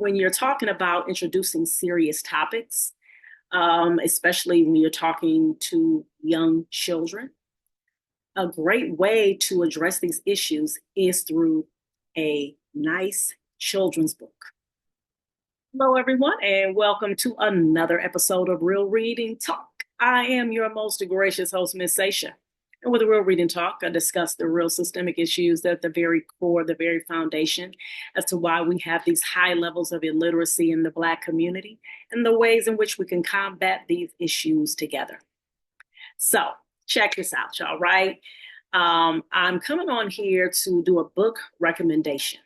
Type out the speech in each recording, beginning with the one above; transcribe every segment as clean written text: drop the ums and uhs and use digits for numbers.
when you're talking about introducing serious topics, especially when you're talking to young children, a great way to address these issues is through a nice children's book. Hello, everyone, and welcome to another episode of Real Reading Talk. I am your most gracious host, Miss Sasha. And with Real Reading Talk, I discuss the real systemic issues at the very core, the very foundation, as to why we have these high levels of illiteracy in the Black community and the ways in which we can combat these issues together. So, check this out, y'all, right? I'm coming on here to do a book recommendation.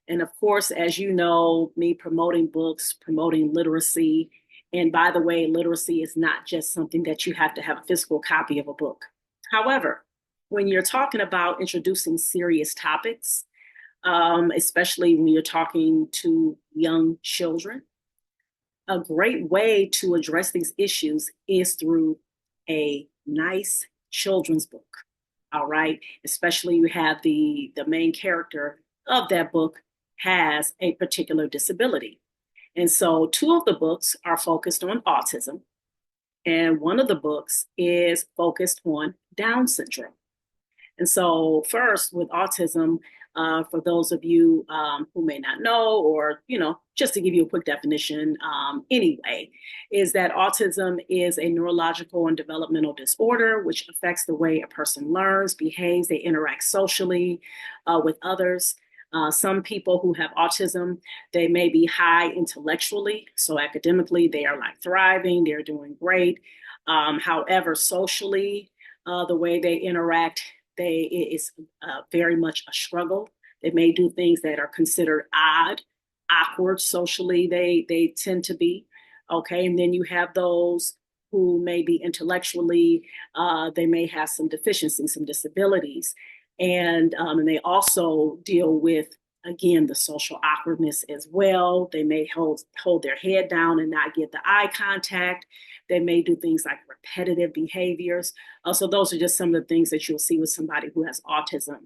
And of course, as you know, me promoting books, promoting literacy. And by the way, literacy is not just something that you have to have a physical copy of a book. However, when you're talking about introducing serious topics, especially when you're talking to young children, a great way to address these issues is through a nice children's book. All right. Especially you have the main character of that book has a particular disability. And so two of the books are focused on autism, and one of the books is focused on Down syndrome. And so, first, with autism, for those of you who may not know, or, just to give you a quick definition anyway, is that autism is a neurological and developmental disorder which affects the way a person learns, behaves, they interact socially with others. Some people who have autism, they may be high intellectually. So academically, they are like thriving, they're doing great. However, socially, the way they interact, it's very much a struggle. They may do things that are considered odd, awkward socially, they tend to be. Okay. And then you have those who may be intellectually, they may have some deficiencies, some disabilities. And they also deal with, again, the social awkwardness as well. They may hold their head down and not get the eye contact. They may do things like repetitive behaviors. So those are just some of the things that you'll see with somebody who has autism.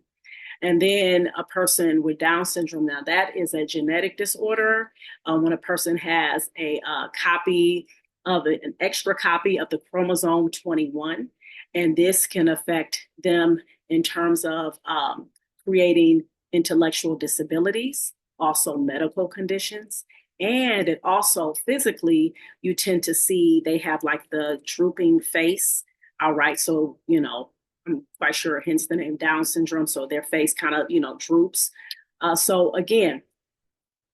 And then a person with Down syndrome, now that is a genetic disorder. When a person has a copy of an extra copy of the chromosome 21, and this can affect them in terms of creating intellectual disabilities, also medical conditions. And it also physically, you tend to see they have like the drooping face. All right. So, I'm quite sure, hence the name Down syndrome. So their face kind of, droops. So again,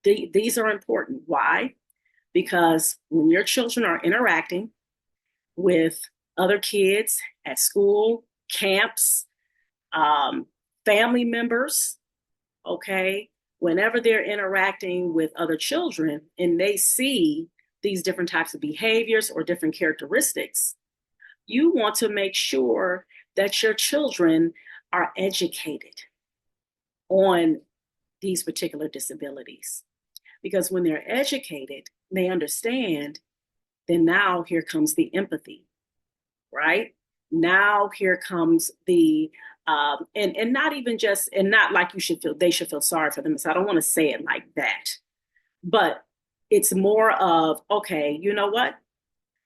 these are important. Why? Because when your children are interacting with other kids at school, camps, family members, okay, whenever they're interacting with other children and they see these different types of behaviors or different characteristics, you want to make sure that your children are educated on these particular disabilities. Because when they're educated, they understand, then now here comes the empathy, right? Now here comes the and not even just, and not like they should feel sorry for them. So I don't want to say it like that, but it's more of, okay, you know what?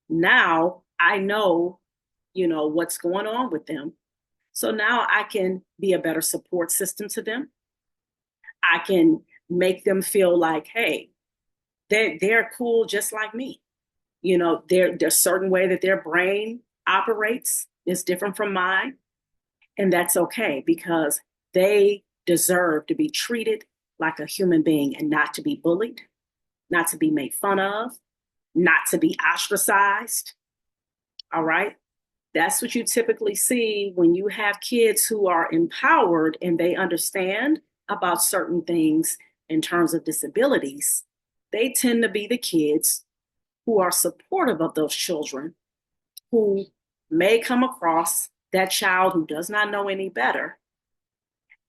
Now I know, what's going on with them. So now I can be a better support system to them. I can make them feel like, hey, they're cool just like me. There's a certain way that their brain operates is different from mine. And that's okay because they deserve to be treated like a human being and not to be bullied, not to be made fun of, not to be ostracized. All right. That's what you typically see when you have kids who are empowered and they understand about certain things in terms of disabilities. They tend to be the kids who are supportive of those children who may come across that child who does not know any better,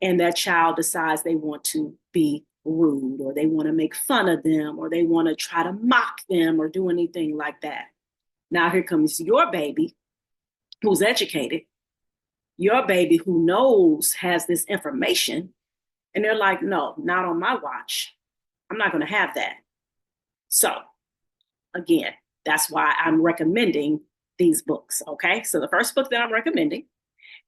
and that child decides they want to be rude or they want to make fun of them or they want to try to mock them or do anything like that. Now here comes your baby who's educated, your baby who knows, has this information, and they're like, no, not on my watch. I'm not going to have that. So, again, that's why I'm recommending these books. Okay. So, the first book that I'm recommending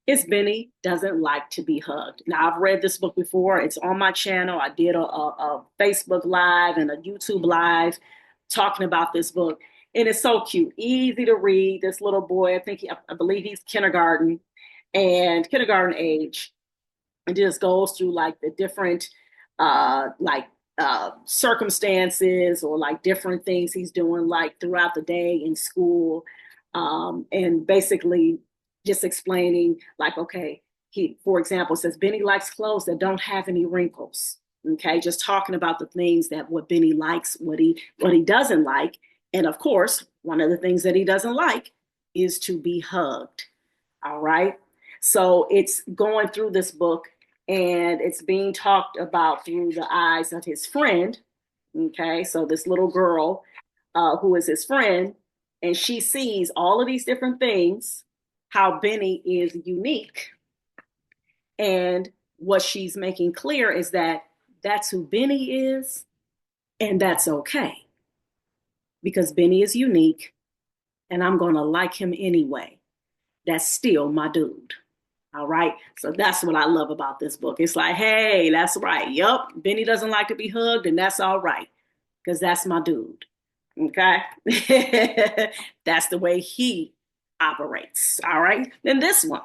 is Benny Doesn't Like to Be Hugged. Now, I've read this book before. It's on my channel. I did a Facebook Live and a YouTube Live talking about this book. And it's so cute, easy to read. This little boy, I believe he's kindergarten age, and just goes through like the different like circumstances or like different things he's doing like throughout the day in school, and basically just explaining like, okay, he, for example, says Benny likes clothes that don't have any wrinkles. Okay, just talking about the things that what Benny likes, what he doesn't like. And of course, one of the things that he doesn't like is to be hugged. All right. So it's going through this book, and it's being talked about through the eyes of his friend. Okay. So this little girl, who is his friend, and she sees all of these different things, how Benny is unique. And what she's making clear is that that's who Benny is, and that's okay because Benny is unique, and I'm going to like him anyway. That's still my dude. All right. So that's what I love about this book. It's like, hey, that's right. Yup. Benny doesn't like to be hugged, and that's all right because that's my dude. Okay. That's the way he operates. All right. Then this one,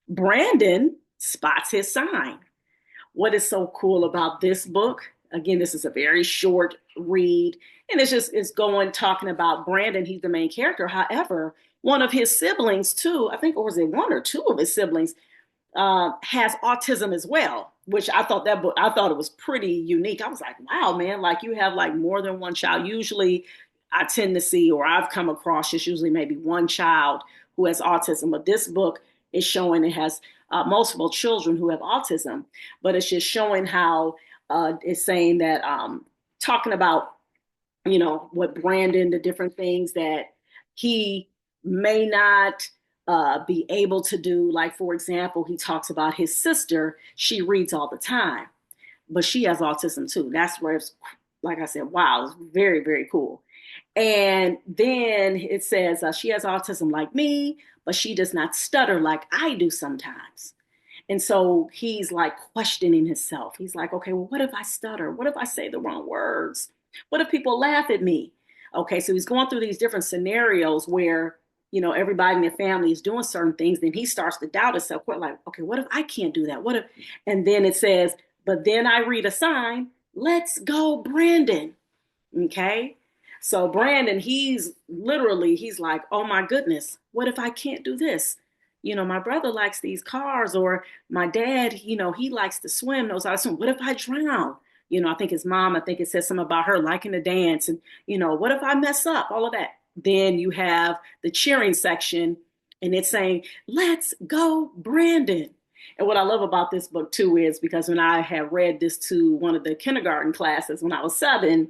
Brandon spots his sign. What is so cool about this book? Again, this is a very short read, and it's going talking about Brandon. He's the main character. However, one of his siblings, too, I think, or was it one or two of his siblings, has autism as well, which I thought it was pretty unique. I was like, wow, man, like you have like more than one child. Usually I tend to see, or I've come across, it's usually maybe one child who has autism, but this book is showing it has multiple children who have autism, but it's just showing how it's saying that, talking about, what Brandon, the different things that he may not be able to do. Like, for example, he talks about his sister. She reads all the time, but she has autism too. That's where it's, like I said, wow, it's very, very cool. And then it says she has autism like me, but she does not stutter like I do sometimes. And so he's like questioning himself. He's like, okay, well, what if I stutter? What if I say the wrong words? What if people laugh at me? Okay, so he's going through these different scenarios where, everybody in the family is doing certain things. Then he starts to doubt himself. Like, okay, what if I can't do that? What if, and then it says, but then I read a sign, let's go, Brandon. Okay. So Brandon, he's like, oh my goodness, what if I can't do this? My brother likes these cars, or my dad, he likes to swim, knows how to swim. What if I drown? I think his mom, I think it says something about her liking to dance. And, what if I mess up? All of that. Then you have the cheering section, and it's saying, let's go, Brandon. And what I love about this book too is because when I had read this to one of the kindergarten classes when I was 7,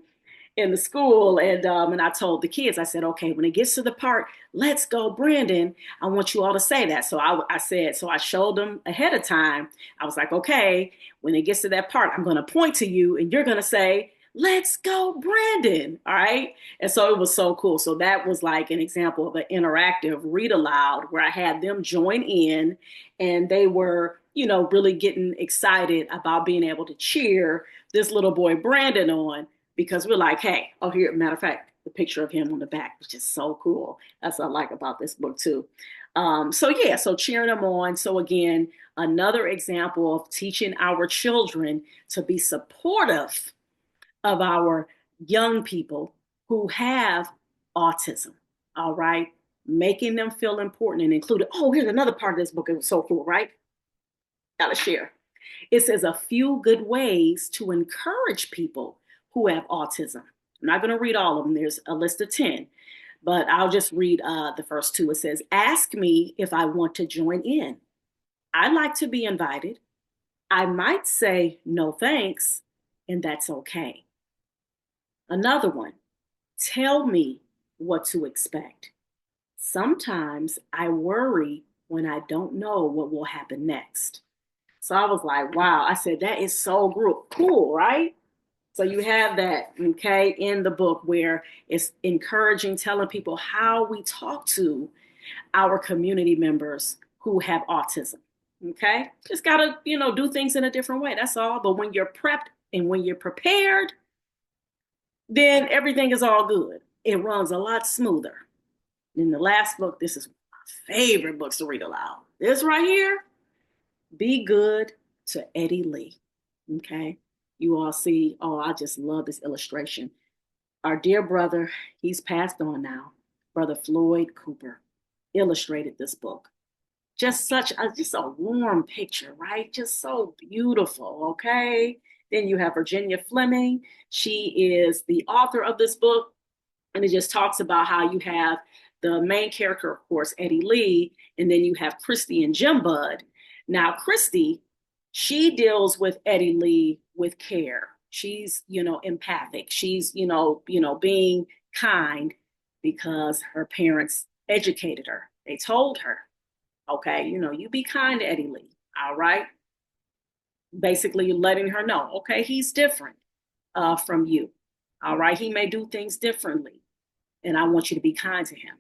in the school, and I told the kids, I said, okay, when it gets to the part, let's go, Brandon, I want you all to say that. So I said, so I showed them ahead of time. I was like, okay, when it gets to that part, I'm going to point to you and you're going to say, let's go, Brandon. All right. And so it was so cool. So that was like an example of an interactive read aloud where I had them join in, and they were, really getting excited about being able to cheer this little boy Brandon on, because we're like, hey, oh, here, matter of fact, the picture of him on the back, which is so cool. That's what I like about this book too. So cheering them on. So again, another example of teaching our children to be supportive of our young people who have autism. All right. Making them feel important and included. Oh, here's another part of this book. It was so cool, right? Gotta share. It says a few good ways to encourage people who have autism. I'm not going to read all of them. There's a list of 10, but I'll just read the first two. It says, ask me if I want to join in. I'd like to be invited. I might say no thanks, and that's okay. Another one, tell me what to expect. Sometimes I worry when I don't know what will happen next. So I was like, wow. I said, that is so cool, right? So you have that, okay, in the book where it's encouraging, telling people how we talk to our community members who have autism. Okay, just gotta, do things in a different way. That's all. But when you're prepped and when you're prepared, then everything is all good. It runs a lot smoother. In the last book, this is my favorite books to read aloud. This right here, Be Good to Eddie Lee. Okay, you all see, oh, I just love this illustration. Our dear brother, he's passed on now, Brother Floyd Cooper, illustrated this book. Just a warm picture, right? Just so beautiful, okay? Then you have Virginia Fleming. She is the author of this book, and it just talks about how you have the main character, of course, Eddie Lee, and then you have Christy and Jim Bud. Now, Christy, she deals with Eddie Lee with care. She's, empathic. She's, being kind because her parents educated her. They told her, okay, you be kind to Eddie Lee. All right. Basically letting her know, okay, he's different from you. All right. He may do things differently. And I want you to be kind to him.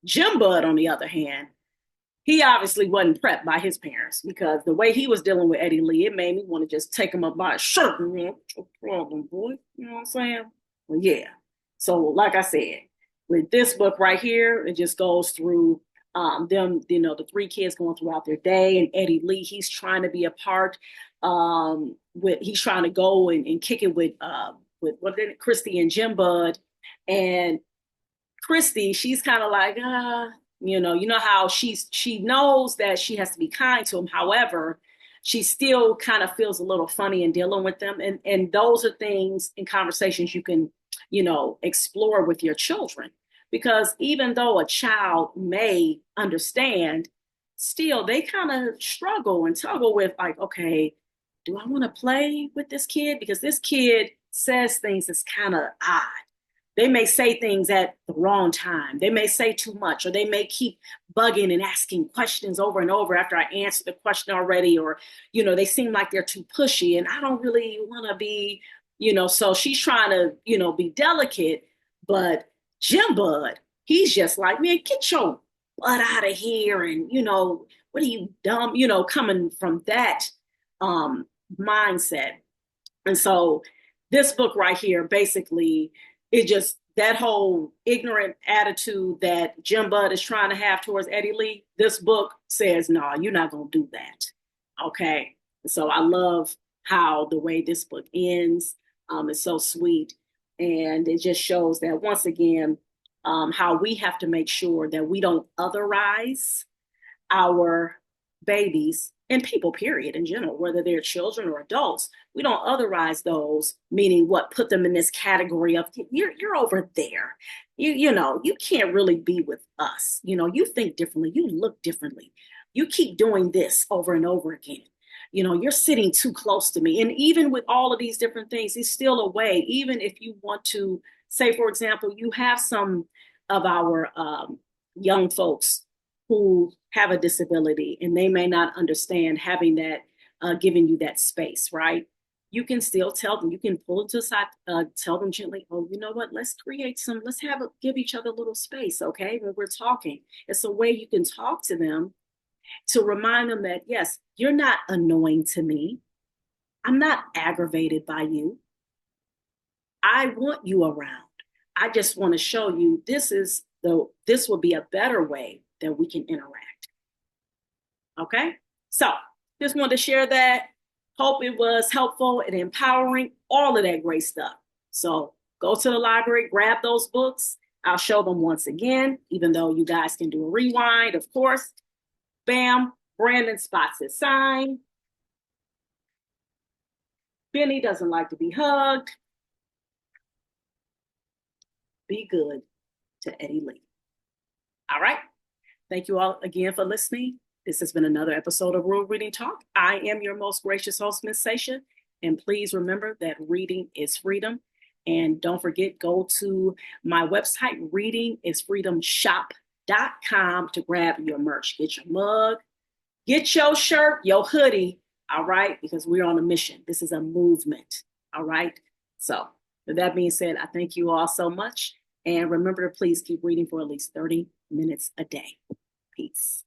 Jim Bud, on the other hand, he obviously wasn't prepped by his parents because the way he was dealing with Eddie Lee, it made me want to just take him up by his shirt. What's your problem, boy? You know what I'm saying? Well, yeah. So, like I said, with this book right here, it just goes through them, the three kids going throughout their day, and Eddie Lee, he's trying to be a part. He's trying to go and kick it with Christy and Jim Bud, and Christy, she's kind of like, how she knows that she has to be kind to him. However, she still kind of feels a little funny in dealing with them. And those are things and conversations you can, explore with your children. Because even though a child may understand, still they kind of struggle and toggle with like, okay, do I want to play with this kid? Because this kid says things that's kind of odd. They may say things at the wrong time. They may say too much, or they may keep bugging and asking questions over and over after I answered the question already, or, they seem like they're too pushy and I don't really want to be, so she's trying to, be delicate, but Jim Bud, he's just like, man, get your butt out of here. And, what are you dumb, coming from that mindset. And so this book right here, basically, it just that whole ignorant attitude that Jim Bud is trying to have towards Eddie Lee, this book says, no, you're not going to do that. Okay. So I love how the way this book ends is so sweet. And it just shows that once again, how we have to make sure that we don't otherize our babies and people, period, in general, whether they're children or adults. We don't otherize those, meaning what, put them in this category of you're over there. You can't really be with us. You think differently, you look differently. You keep doing this over and over again. You're sitting too close to me. And even with all of these different things, it's still a way, even if you want to say, for example, you have some of our young folks who have a disability and they may not understand having that, giving you that space, right? You can still tell them, you can pull them to the side, tell them gently, oh, you know what, let's give each other a little space, okay? When we're talking, it's a way you can talk to them to remind them that, yes, you're not annoying to me. I'm not aggravated by you. I want you around. I just want to show you this will be a better way that we can interact. Okay. So just wanted to share that. Hope it was helpful and empowering, all of that great stuff. So go to the library, grab those books. I'll show them once again, even though you guys can do a rewind, of course. Bam, Brandon spots his sign. Benny doesn't like to be hugged. Be good to Eddie Lee. All right. Thank you all again for listening. This has been another episode of Rural Reading Talk. I am your most gracious host, Miss Sasha. And please remember that reading is freedom. And don't forget, go to my website, readingisfreedomshop.com, to grab your merch. Get your mug, get your shirt, your hoodie. All right. Because we're on a mission. This is a movement. All right. So, with that being said, I thank you all so much. And remember to please keep reading for at least 30 minutes a day. Peace.